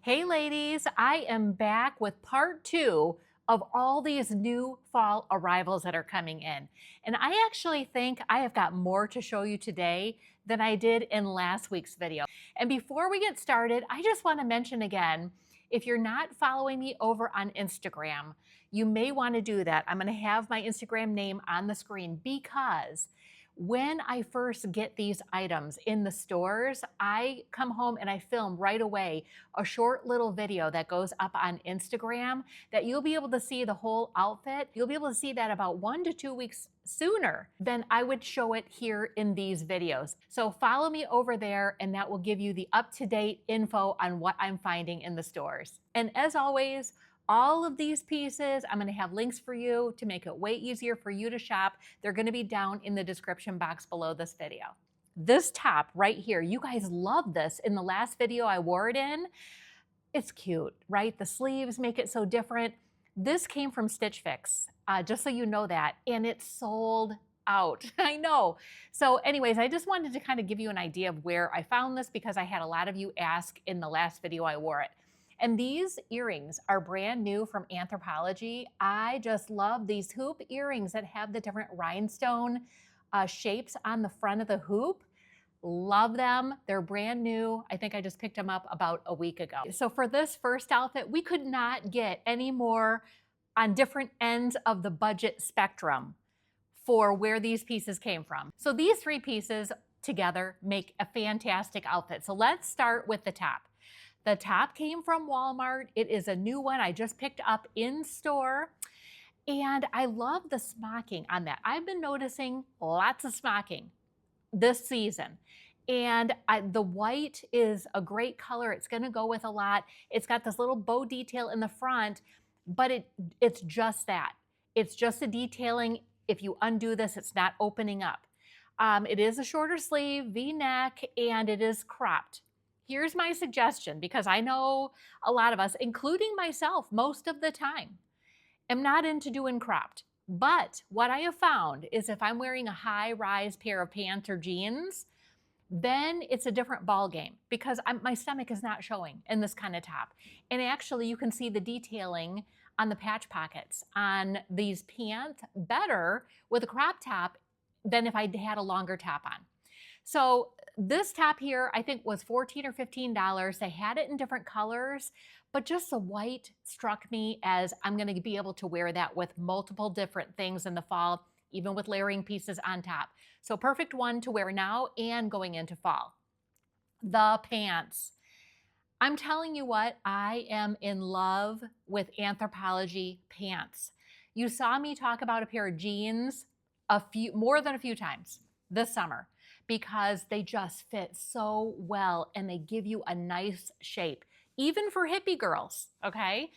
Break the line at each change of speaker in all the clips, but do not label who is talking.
Hey ladies, I am back with part two of all these new fall arrivals that are coming in. And I actually think I have got more to show you today than I did in last week's video. And before we get started, I just want to mention again, if you're not following me over on Instagram, you may want to do that. I'm going to have my Instagram name on the screen because when I first get these items in the stores, I come home and I film right away a short little video that goes up on Instagram that you'll be able to see the whole outfit. You'll be able to see that about 1 to 2 weeks sooner than I would show it here in these videos. So follow me over there and that will give you the up-to-date info on what I'm finding in the stores. And as always, all of these pieces, I'm gonna have links for you to make it way easier for you to shop. They're gonna be down in the description box below this video. This top right here, you guys love this. In the last video I wore it in, it's cute, right? The sleeves make it so different. This came from Stitch Fix, just so you know that, and it sold out. I know. So anyways, I just wanted to kind of give you an idea of where I found this because I had a lot of you ask in the last video I wore it. And these earrings are brand new from Anthropologie. I just love these hoop earrings that have the different rhinestone shapes on the front of the hoop. Love them. They're brand new. I think I just picked them up about a week ago. So for this first outfit, we could not get any more on different ends of the budget spectrum for where these pieces came from. So these three pieces together make a fantastic outfit. So let's start with the top. The top came from Walmart. It is a new one I just picked up in store. And I love the smocking on that. I've been noticing lots of smocking this season. And the white is a great color. It's gonna go with a lot. It's got this little bow detail in the front, but it's just that. It's just a detailing. If you undo this, it's not opening up. It is a shorter sleeve, V-neck, and it is cropped. Here's my suggestion, because I know a lot of us, including myself most of the time, am not into doing cropped. But what I have found is if I'm wearing a high-rise pair of pants or jeans, then it's a different ball game because my stomach is not showing in this kind of top. And actually you can see the detailing on the patch pockets on these pants better with a crop top than if I had a longer top on. So this top here, I think was $14 or $15. They had it in different colors, but just the white struck me as I'm gonna be able to wear that with multiple different things in the fall, even with layering pieces on top. So perfect one to wear now and going into fall. The pants. I'm telling you what, I am in love with Anthropologie pants. You saw me talk about a pair of jeans more than a few times this summer, because they just fit so well and they give you a nice shape, even for hippie girls, okay?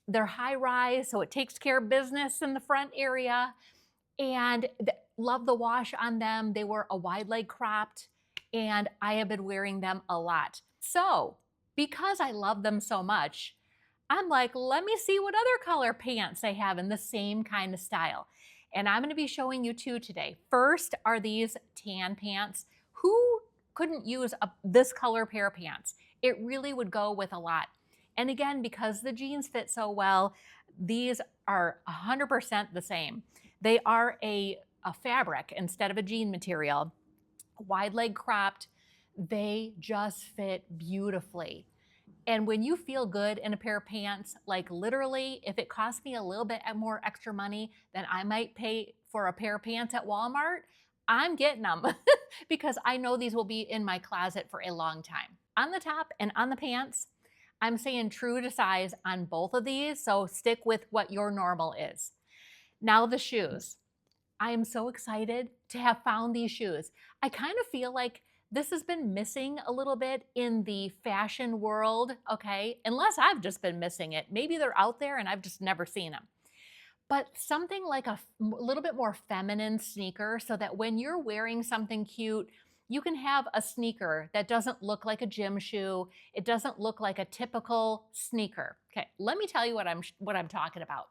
They're high rise, so it takes care of business in the front area, and love the wash on them. They were a wide leg cropped, and I have been wearing them a lot. So because I love them so much, I'm like, let me see what other color pants they have in the same kind of style. And I'm gonna be showing you two today. First are these tan pants. Who couldn't use this color pair of pants? It really would go with a lot. And again, because the jeans fit so well, these are 100% the same. They are a fabric instead of a jean material, wide leg cropped. They just fit beautifully. And when you feel good in a pair of pants, like literally, if it costs me a little bit more extra money than I might pay for a pair of pants at Walmart, I'm getting them because I know these will be in my closet for a long time. On the top and on the pants, I'm saying true to size on both of these, so stick with what your normal is. Now the shoes. I am so excited to have found these shoes. I kind of feel like this has been missing a little bit in the fashion world, okay? Unless I've just been missing it. Maybe they're out there and I've just never seen them. But something like a little bit more feminine sneaker so that when you're wearing something cute, you can have a sneaker that doesn't look like a gym shoe. It doesn't look like a typical sneaker. Okay, let me tell you what I'm talking about.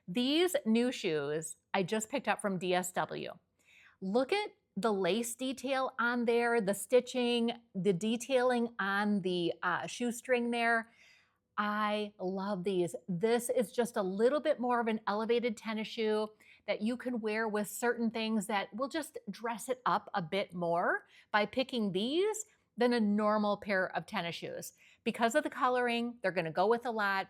These new shoes I just picked up from DSW. Look at the lace detail on there, the stitching, the detailing on the shoestring there. I love these. This is just a little bit more of an elevated tennis shoe that you can wear with certain things that will just dress it up a bit more by picking these than a normal pair of tennis shoes. Because of the coloring, they're gonna go with a lot.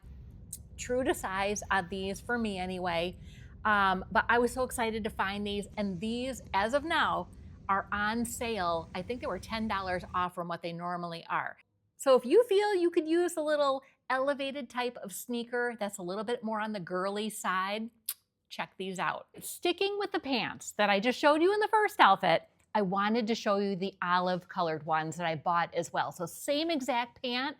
True to size on these for me anyway. But I was so excited to find these, and these, as of now, are on sale. I think they were $10 off from what they normally are. So if you feel you could use a little elevated type of sneaker that's a little bit more on the girly side, check these out. Sticking with the pants that I just showed you in the first outfit, I wanted to show you the olive colored ones that I bought as well. So same exact pant,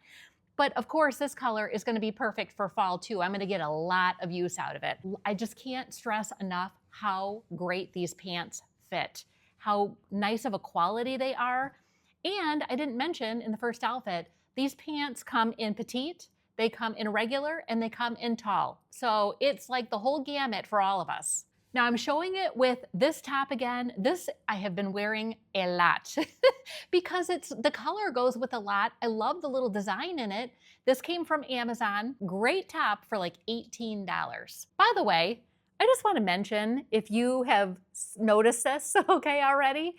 but of course this color is gonna be perfect for fall too. I'm gonna get a lot of use out of it. I just can't stress enough how great these pants fit, how nice of a quality they are. And I didn't mention in the first outfit, these pants come in petite, they come in regular, and they come in tall. So it's like the whole gamut for all of us. Now I'm showing it with this top again. This I have been wearing a lot because the color goes with a lot. I love the little design in it. This came from Amazon. Great top for like $18. By the way, I just want to mention, if you have noticed this, okay, already,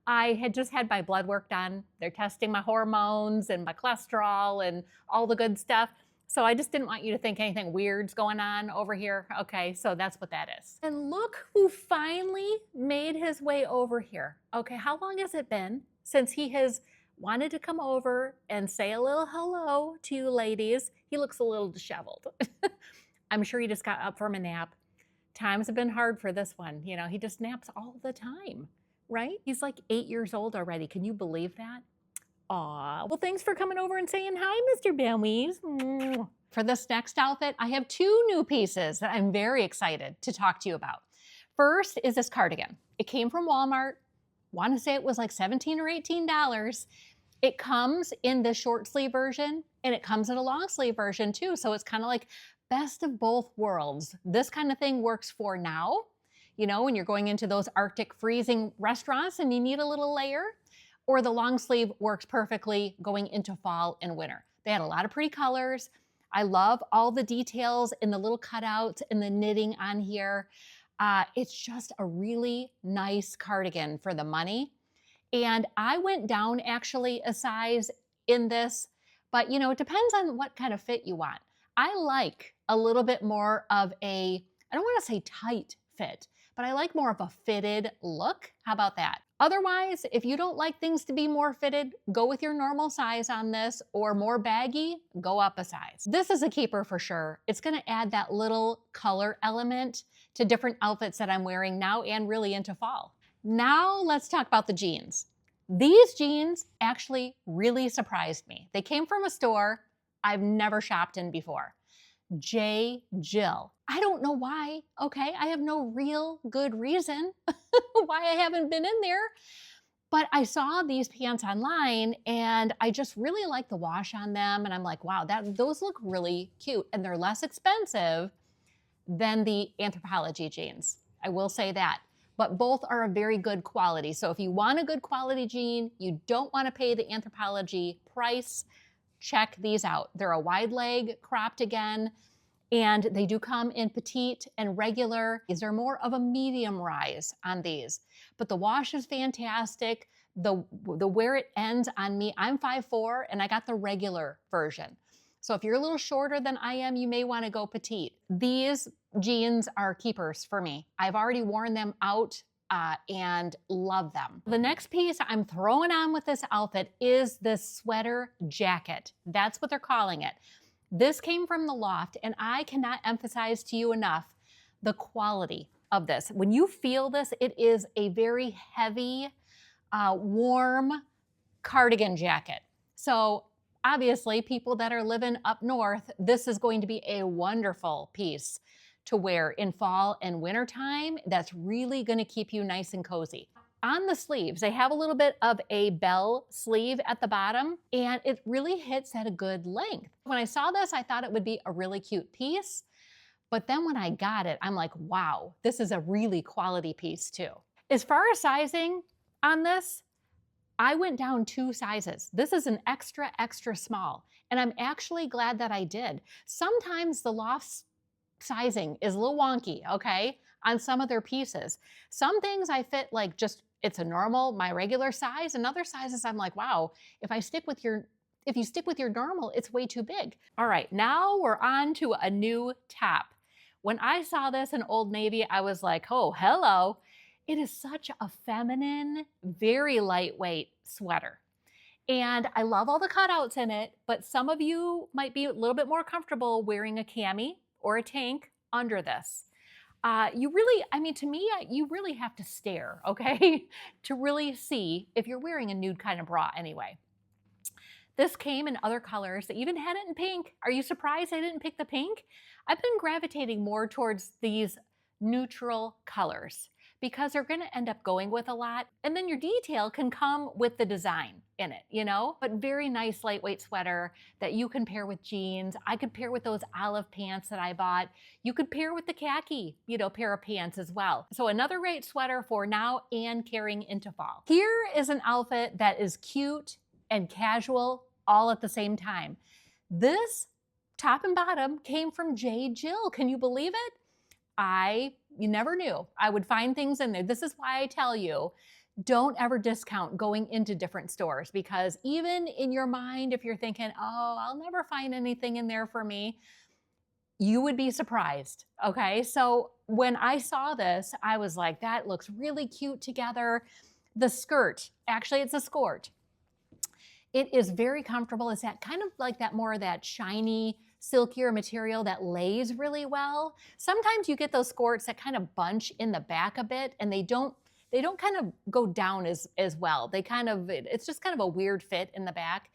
I had just had my blood work done. They're testing my hormones and my cholesterol and all the good stuff. So I just didn't want you to think anything weird's going on over here. Okay, so that's what that is. And look who finally made his way over here. Okay, how long has it been since he has wanted to come over and say a little hello to you ladies? He looks a little disheveled. I'm sure he just got up from a nap. Times have been hard for this one. You know, he just naps all the time, right? He's like 8 years old already. Can you believe that? Aw, well, thanks for coming over and saying hi, Mr. Benwies. For this next outfit, I have two new pieces that I'm very excited to talk to you about. First is this cardigan. It came from Walmart. Want to say it was like $17 or $18. It comes in the short sleeve version and it comes in a long sleeve version too. So it's kind of like best of both worlds. This kind of thing works for now, you know, when you're going into those Arctic freezing restaurants and you need a little layer. Or the long sleeve works perfectly going into fall and winter. They had a lot of pretty colors. I love all the details and the little cutouts and the knitting on here. It's just a really nice cardigan for the money. And I went down actually a size in this, but you know, it depends on what kind of fit you want. I like a little bit more of a, I don't want to say tight fit, but I like more of a fitted look. How about that? Otherwise, if you don't like things to be more fitted, go with your normal size on this, or more baggy, go up a size. This is a keeper for sure. It's gonna add that little color element to different outfits that I'm wearing now and really into fall. Now let's talk about the jeans. These jeans actually really surprised me. They came from a store I've never shopped in before. J. Jill. I don't know why, okay? I have no real good reason why I haven't been in there, but I saw these pants online and I just really like the wash on them. And I'm like, wow, those look really cute and they're less expensive than the Anthropologie jeans. I will say that, but both are a very good quality. So if you want a good quality jean, you don't want to pay the Anthropologie price, check these out. They're a wide leg, cropped again, and they do come in petite and regular. These are more of a medium rise on these, but the wash is fantastic. The where it ends on me, I'm 5'4", and I got the regular version. So if you're a little shorter than I am, you may want to go petite. These jeans are keepers for me. I've already worn them out and love them. The next piece I'm throwing on with this outfit is this sweater jacket. That's what they're calling it. This came from the Loft, and I cannot emphasize to you enough the quality of this. When you feel this, it is a very heavy, warm cardigan jacket. So obviously, people that are living up north, this is going to be a wonderful piece to wear in fall and winter time. That's really going to keep you nice and cozy. On the sleeves, they have a little bit of a bell sleeve at the bottom, and it really hits at a good length. When I saw this, I thought it would be a really cute piece, but then when I got it, I'm like, wow, this is a really quality piece too. As far as sizing on this, I went down 2 sizes. This is an extra, extra small, And I'm actually glad that I did. Sometimes the loft sizing is a little wonky, okay, on some of their pieces. Some things I fit like just, it's a normal, my regular size, and other sizes I'm like, wow, if you stick with your normal, it's way too big. All right, now we're on to a new top. When I saw this in Old Navy, I was like, oh, hello. It is such a feminine, very lightweight sweater. And I love all the cutouts in it, but some of you might be a little bit more comfortable wearing a cami or a tank under this. You really, I mean, to me, you really have to stare, okay, to really see if you're wearing a nude kind of bra anyway. This came in other colors. They even had it in pink. Are you surprised I didn't pick the pink? I've been gravitating more towards these neutral colors because they're gonna end up going with a lot. And then your detail can come with the design in it, you know? But very nice lightweight sweater that you can pair with jeans. I could pair with those olive pants that I bought. You could pair with the khaki, you know, pair of pants as well. So another great sweater for now and carrying into fall. Here is an outfit that is cute and casual all at the same time. This top and bottom came from J. Jill. Can you believe it? You never knew I would find things in there. This is why I tell you, don't ever discount going into different stores, because even in your mind, if you're thinking, oh, I'll never find anything in there for me, you would be surprised, okay? So when I saw this, I was like, that looks really cute together. The skirt, actually it's a skirt. It is very comfortable. It's that kind of like that more of that shiny, silkier material that lays really well. Sometimes you get those skirts that kind of bunch in the back a bit, and they don't kind of go down as well. It's just kind of a weird fit in the back.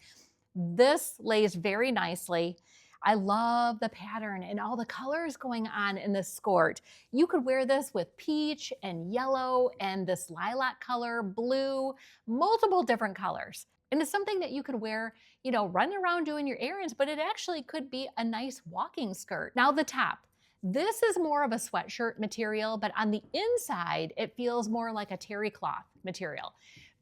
This lays very nicely. I love the pattern and all the colors going on in this skirt. You could wear this with peach and yellow and this lilac color, blue, multiple different colors. And it's something that you could wear, you know, running around doing your errands, but it actually could be a nice walking skirt. Now the top. This is more of a sweatshirt material, but on the inside, it feels more like a terry cloth material.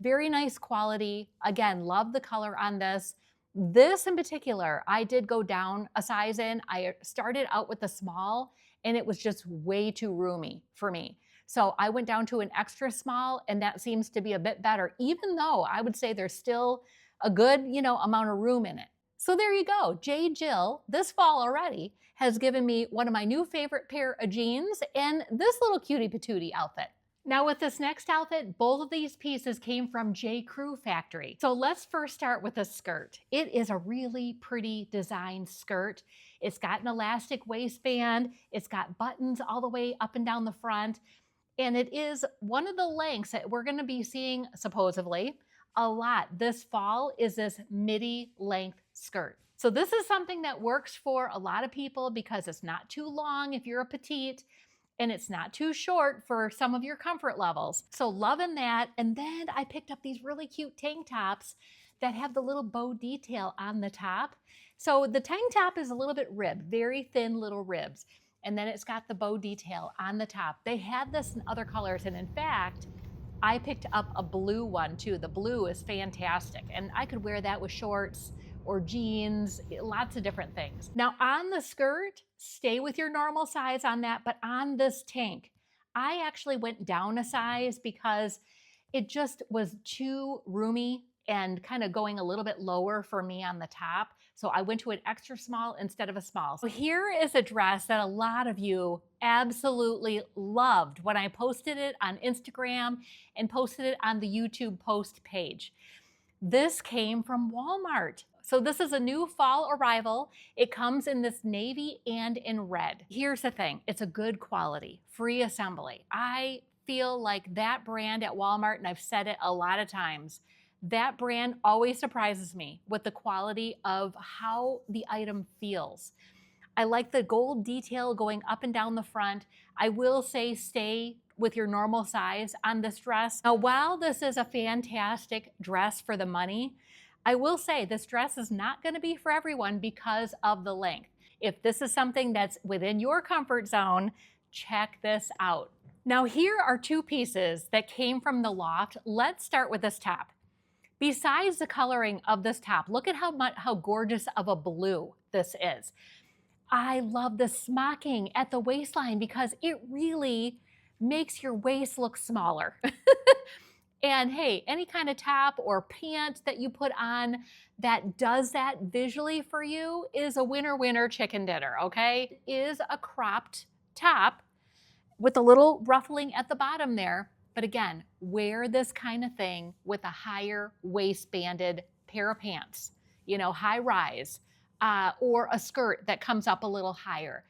Very nice quality. Again, love the color on this. This in particular, I did go down a size in. I started out with the small, and it was just way too roomy for me. So I went down to an extra small, and that seems to be a bit better, even though I would say there's still a good, you know, amount of room in it. So there you go. J. Jill, this fall already, has given me one of my new favorite pair of jeans and this little cutie patootie outfit. Now with this next outfit, both of these pieces came from J. Crew Factory. So let's first start with the skirt. It is a really pretty designed skirt. It's got an elastic waistband. It's got buttons all the way up and down the front. And it is one of the lengths that we're gonna be seeing, supposedly, a lot this fall is this midi length skirt. So this is something that works for a lot of people because it's not too long if you're a petite, and it's not too short for some of your comfort levels. So loving that. And then I picked up these really cute tank tops that have the little bow detail on the top. So the tank top is a little bit ribbed, very thin little ribs. And then it's got the bow detail on the top. They had this in other colors, and in fact, I picked up a blue one too. The blue is fantastic, and I could wear that with shorts or jeans, lots of different things. Now on the skirt, stay with your normal size on that, but on this tank, I actually went down a size because it just was too roomy and kind of going a little bit lower for me on the top. So I went to an extra small instead of a small. So here is a dress that a lot of you absolutely loved when I posted it on Instagram and posted it on the YouTube post page. This came from Walmart. So this is a new fall arrival. It comes in this navy and in red. Here's the thing, it's a good quality, free assembly. I feel like that brand at Walmart, and I've said it a lot of times, that brand always surprises me with the quality of how the item feels. I like the gold detail going up and down the front. I will say stay with your normal size on this dress. Now, while this is a fantastic dress for the money, I will say this dress is not going to be for everyone because of the length. If this is something that's within your comfort zone, check this out. Now, here are two pieces that came from the loft. Let's start with this top. Besides the coloring of this top, look at how gorgeous of a blue this is. I love the smocking at the waistline because it really makes your waist look smaller. And hey, any kind of top or pant that you put on that does that visually for you is a winner, winner chicken dinner, okay? It is a cropped top with a little ruffling at the bottom there. But again, wear this kind of thing with a higher waistbanded pair of pants, high rise, or a skirt that comes up a little higher.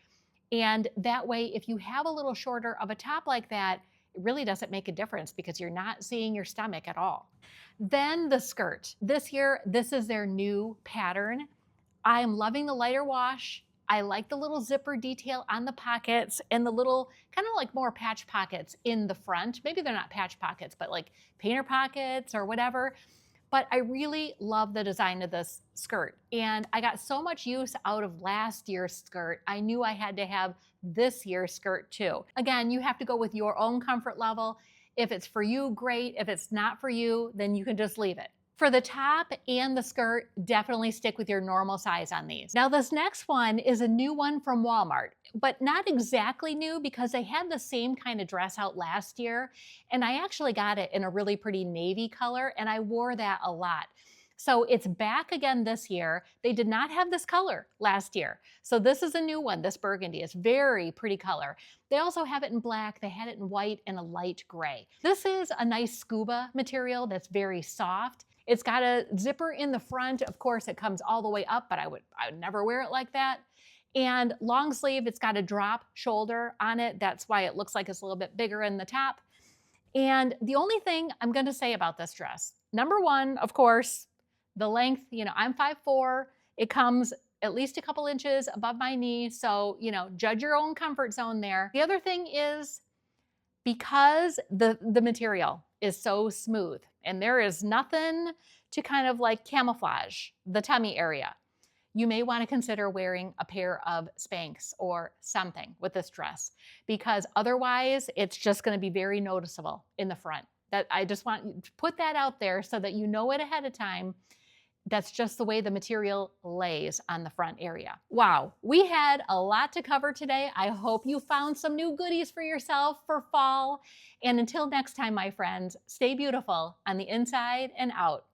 And that way, if you have a little shorter of a top like that, it really doesn't make a difference because you're not seeing your stomach at all. Then the skirt. This year, this is their new pattern. I am loving the lighter wash. I like the little zipper detail on the pockets and the little kind of like more patch pockets in the front. Maybe they're not patch pockets, but like painter pockets or whatever. But I really love the design of this skirt. And I got so much use out of last year's skirt, I knew I had to have this year's skirt too. Again, you have to go with your own comfort level. If it's for you, great. If it's not for you, then you can just leave it. For the top and the skirt, definitely stick with your normal size on these. Now this next one is a new one from Walmart, but not exactly new because they had the same kind of dress out last year. And I actually got it in a really pretty navy color and I wore that a lot. So it's back again this year. They did not have this color last year. So this is a new one, this burgundy. It's very pretty color. They also have it in black. They had it in white and a light gray. This is a nice scuba material that's very soft. It's got a zipper in the front. Of course, it comes all the way up, but I would never wear it like that. And long sleeve, it's got a drop shoulder on it. That's why it looks like it's a little bit bigger in the top. And the only thing I'm going to say about this dress, number one, of course, the length, I'm 5'4". It comes at least a couple inches above my knee. So, judge your own comfort zone there. The other thing is because the material is so smooth and there is nothing to kind of like camouflage the tummy area, you may want to consider wearing a pair of Spanx or something with this dress because otherwise it's just going to be very noticeable in the front. That I just want to put that out there so that you know it ahead of time. That's just the way the material lays on the front area. Wow, we had a lot to cover today. I hope you found some new goodies for yourself for fall. And until next time, my friends, stay beautiful on the inside and out.